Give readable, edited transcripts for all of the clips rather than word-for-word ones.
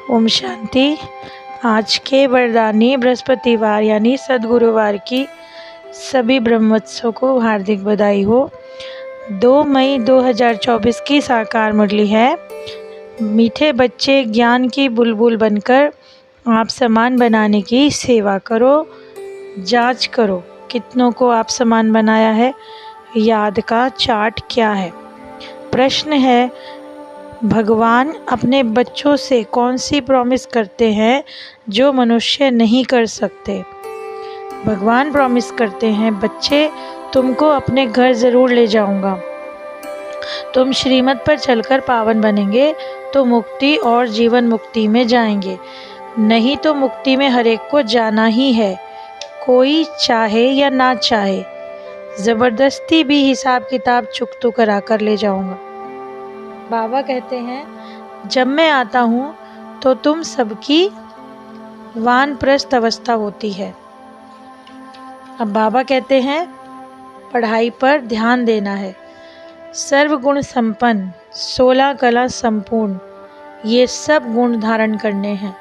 ओम शांति। आज के वरदानी बृहस्पतिवार यानी सद्गुरुवार की सभी ब्रह्मोत्सव को हार्दिक बधाई हो। 2 मई 2024 की साकार मुरली है। मीठे बच्चे ज्ञान की बुलबुल बनकर आप समान बनाने की सेवा करो। जांच करो कितनों को आप समान बनाया है। याद का चार्ट क्या है। प्रश्न है, भगवान अपने बच्चों से कौन सी प्रॉमिस करते हैं जो मनुष्य नहीं कर सकते। भगवान प्रॉमिस करते हैं, बच्चे तुमको अपने घर ज़रूर ले जाऊंगा। तुम श्रीमत पर चलकर पावन बनेंगे तो मुक्ति और जीवन मुक्ति में जाएंगे, नहीं तो मुक्ति में हर एक को जाना ही है, कोई चाहे या ना चाहे। ज़बरदस्ती भी हिसाब किताब चुकतू करा कर ले जाऊंगा। बाबा कहते हैं, जब मैं आता हूँ तो तुम सबकी वानप्रस्थ अवस्था होती है। अब बाबा कहते हैं, पढ़ाई पर ध्यान देना है। सर्वगुण संपन्न, 16 कला संपूर्ण, ये सब गुण धारण करने हैं।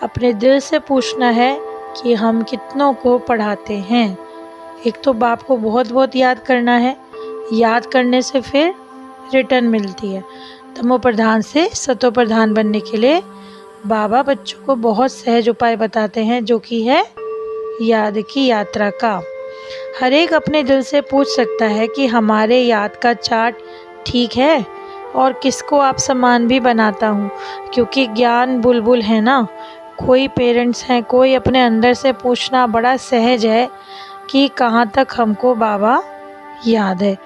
अपने दिल से पूछना है कि हम कितनों को पढ़ाते हैं। एक तो बाप को बहुत बहुत याद करना है। याद करने से फिर रिटर्न मिलती है। तमो प्रधान से सतो प्रधान बनने के लिए बाबा बच्चों को बहुत सहज उपाय बताते हैं, जो कि है याद की यात्रा का। हर एक अपने दिल से पूछ सकता है कि हमारे याद का चार्ट ठीक है और किसको आप समान भी बनाता हूँ, क्योंकि ज्ञान बुलबुल है ना। कोई पेरेंट्स हैं, कोई अपने अंदर से पूछना बड़ा सहज है कि कहाँ तक हमको बाबा याद है।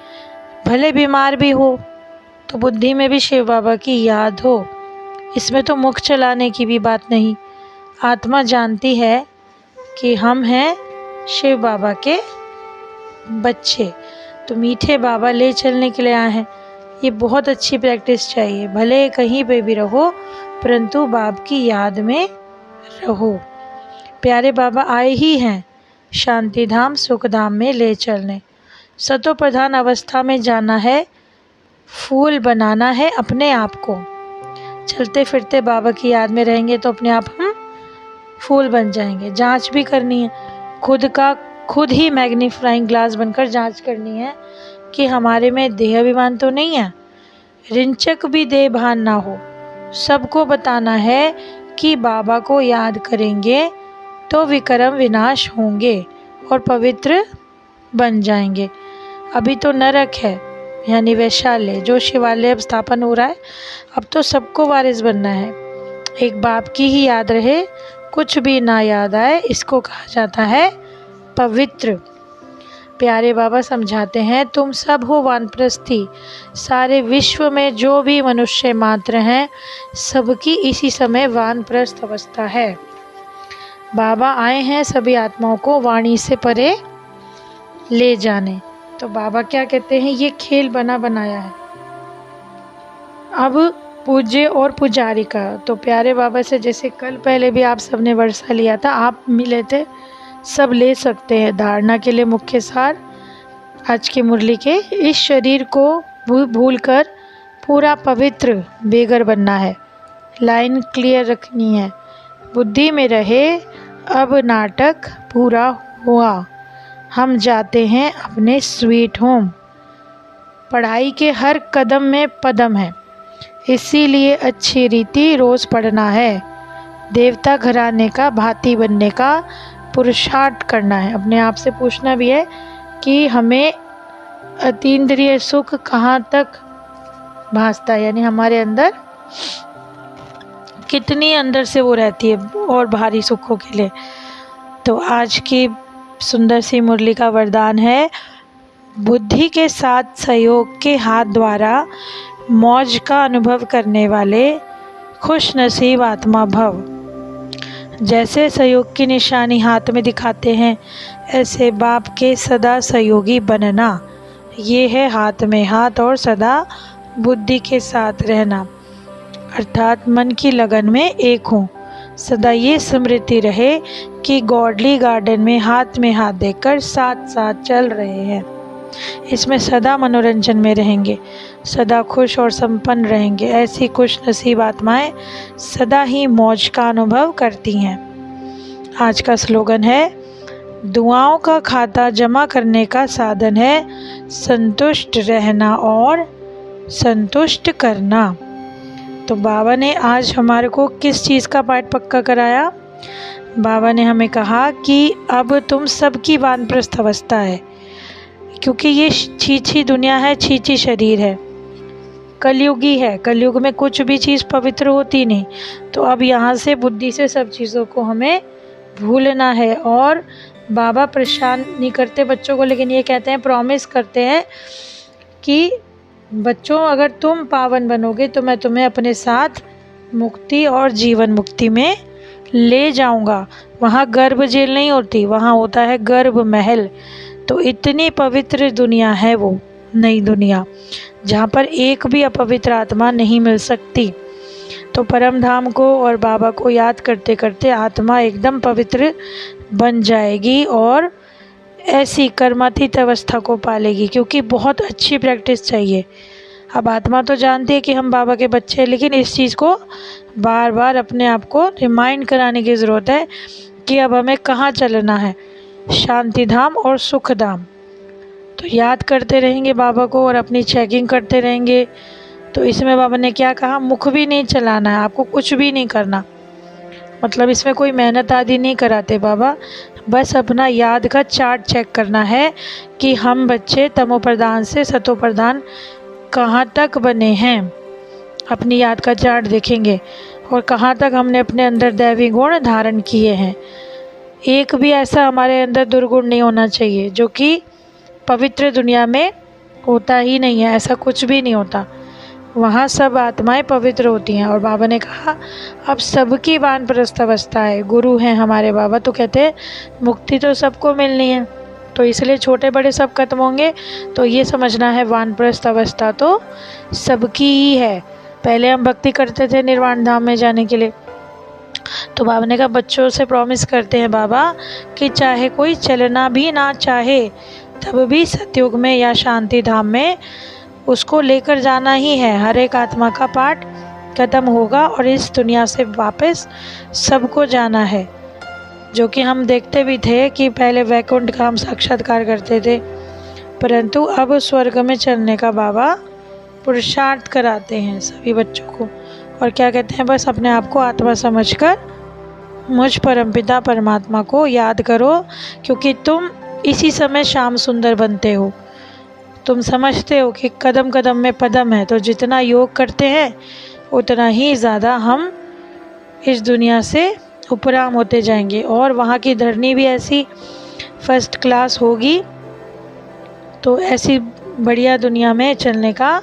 भले बीमार भी हो तो बुद्धि में भी शिव बाबा की याद हो। इसमें तो मुख चलाने की भी बात नहीं। आत्मा जानती है कि हम हैं शिव बाबा के बच्चे, तो मीठे बाबा ले चलने के लिए आए हैं। ये बहुत अच्छी प्रैक्टिस चाहिए। भले कहीं पे भी रहो परंतु बाप की याद में रहो। प्यारे बाबा आए ही हैं शांति धाम सुख धाम में ले चलने। सतो प्रधान अवस्था में जाना है, फूल बनाना है अपने आप को। चलते फिरते बाबा की याद में रहेंगे तो अपने आप हम फूल बन जाएंगे। जांच भी करनी है, खुद ही मैग्नीफाइंग ग्लास बनकर जांच करनी है कि हमारे में देह अभिमान तो नहीं है, रिंचक भी देह भान ना हो। सबको बताना है कि बाबा को याद करेंगे तो विक्रम विनाश होंगे और पवित्र बन जाएंगे। अभी तो नरक है यानी वैशाल्य, जो शिवालय अब स्थापन हो रहा है। अब तो सबको वारिस बनना है। एक बाप की ही याद रहे, कुछ भी ना याद आए, इसको कहा जाता है पवित्र। प्यारे बाबा समझाते हैं, तुम सब हो वानप्रस्थी। सारे विश्व में जो भी मनुष्य मात्र हैं, सबकी इसी समय वानप्रस्थ अवस्था है। बाबा आए हैं सभी आत्माओं को वाणी से परे ले जाने। तो बाबा क्या कहते हैं, ये खेल बना बनाया है। अब पूज्य और पुजारी का, तो प्यारे बाबा से जैसे कल पहले भी आप सबने वर्षा लिया था, आप मिले थे, सब ले सकते हैं। धारणा के लिए मुख्य सार आज की मुरली के, इस शरीर को भूलकर पूरा पवित्र बेगर बनना है। लाइन क्लियर रखनी है, बुद्धि में रहे। अब नाटक पूरा हुआ, हम जाते हैं अपने स्वीट होम। पढ़ाई के हर कदम में पदम है, इसीलिए अच्छी रीति रोज़ पढ़ना है। देवता घराने का भांति बनने का पुरुषार्थ करना है। अपने आप से पूछना भी है कि हमें अतीन्द्रिय सुख कहाँ तक भासता है, यानी हमारे अंदर कितनी अंदर से वो रहती है और बाहरी सुखों के लिए। तो आज की सुंदर सी मुरली का वरदान है, बुद्धि के साथ सहयोग के हाथ द्वारा मौज का अनुभव करने वाले खुश नसीब आत्मा भव। जैसे सहयोग की निशानी हाथ में दिखाते हैं, ऐसे बाप के सदा सहयोगी बनना। ये है हाथ में हाथ और सदा बुद्धि के साथ रहना, अर्थात मन की लगन में एक हूँ। सदा ये स्मृति रहे कि गॉडली गार्डन में हाथ देकर साथ साथ चल रहे हैं। इसमें सदा मनोरंजन में रहेंगे। सदा खुश और संपन्न रहेंगे। ऐसी खुश नसीब आत्माएं सदा ही मौज का अनुभव करती हैं। आज का स्लोगन है, दुआओं का खाता जमा करने का साधन है संतुष्ट रहना और संतुष्ट करना। तो बाबा ने आज हमारे को किस चीज़ का पाठ पक्का कराया? बाबा ने हमें कहा कि अब तुम सबकी वानप्रस्थ अवस्था है, क्योंकि ये छीछी दुनिया है, छीछी शरीर है, कलयुगी है। कलयुग में कुछ भी चीज़ पवित्र होती नहीं। तो अब यहाँ से बुद्धि से सब चीज़ों को हमें भूलना है। और बाबा परेशान नहीं करते बच्चों को, लेकिन ये कहते हैं, प्रॉमिस करते हैं कि बच्चों अगर तुम पावन बनोगे तो मैं तुम्हें अपने साथ मुक्ति और जीवन मुक्ति में ले जाऊंगा। वहाँ गर्भ जेल नहीं होती, वहाँ होता है गर्भ महल। तो इतनी पवित्र दुनिया है वो नई दुनिया, जहाँ पर एक भी अपवित्र आत्मा नहीं मिल सकती। तो परम धाम को और बाबा को याद करते करते आत्मा एकदम पवित्र बन जाएगी और ऐसी कर्मातीत अवस्था को पालेगी, क्योंकि बहुत अच्छी प्रैक्टिस चाहिए। अब आत्मा तो जानती है कि हम बाबा के बच्चे हैं, लेकिन इस चीज़ को बार बार अपने आप को रिमाइंड कराने की ज़रूरत है कि अब हमें कहाँ चलना है, शांति धाम और सुख धाम। तो याद करते रहेंगे बाबा को और अपनी चेकिंग करते रहेंगे। तो इसमें बाबा ने क्या कहा, मुख भी नहीं चलाना है, आपको कुछ भी नहीं करना। मतलब इसमें कोई मेहनत आदि नहीं कराते बाबा, बस अपना याद का चार्ट चेक करना है कि हम बच्चे तमो प्रधान से सतो प्रधान कहाँ तक बने हैं। अपनी याद का चार्ट देखेंगे और कहाँ तक हमने अपने अंदर दैवी गुण धारण किए हैं। एक भी ऐसा हमारे अंदर दुर्गुण नहीं होना चाहिए जो कि पवित्र दुनिया में होता ही नहीं है। ऐसा कुछ भी नहीं होता, वहाँ सब आत्माएं पवित्र होती हैं। और बाबा ने कहा अब सबकी वानप्रस्थ अवस्था है, गुरु हैं हमारे बाबा, तो कहते हैं मुक्ति तो सबको मिलनी है, तो इसलिए छोटे बड़े सब खत्म होंगे। तो ये समझना है वानप्रस्थ अवस्था तो सबकी ही है। पहले हम भक्ति करते थे निर्वाण धाम में जाने के लिए, तो बाबा ने कहा बच्चों से प्रॉमिस करते हैं बाबा कि चाहे कोई चलना भी ना चाहे तब भी सतयुग में या शांति धाम में उसको लेकर जाना ही है। हर एक आत्मा का पाठ खत्म होगा और इस दुनिया से वापस सबको जाना है। जो कि हम देखते भी थे कि पहले वैकुंठ का हम साक्षात्कार करते थे, परंतु अब स्वर्ग में चलने का बाबा पुरुषार्थ कराते हैं सभी बच्चों को। और क्या कहते हैं, बस अपने आप को आत्मा समझकर मुझ परमपिता परमात्मा को याद करो, क्योंकि तुम इसी समय श्याम सुंदर बनते हो। तुम समझते हो कि कदम कदम में पदम है, तो जितना योग करते हैं उतना ही ज़्यादा हम इस दुनिया से उपराम होते जाएंगे और वहाँ की धरनी भी ऐसी फर्स्ट क्लास होगी। तो ऐसी बढ़िया दुनिया में चलने का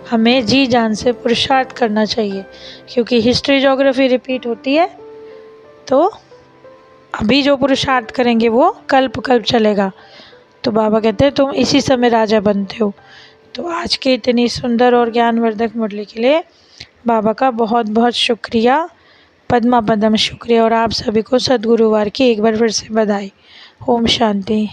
हमें जी जान से पुरुषार्थ करना चाहिए, क्योंकि हिस्ट्री ज्योग्राफी रिपीट होती है। तो अभी जो पुरुषार्थ करेंगे वो कल्प कल्प चलेगा। तो बाबा कहते हैं तुम इसी समय राजा बनते हो। तो आज के इतनी सुंदर और ज्ञानवर्धक मुरली के लिए बाबा का बहुत बहुत शुक्रिया, पद्मा पदम शुक्रिया। और आप सभी को सद्गुरुवार की एक बार फिर से बधाई। ओम शांति।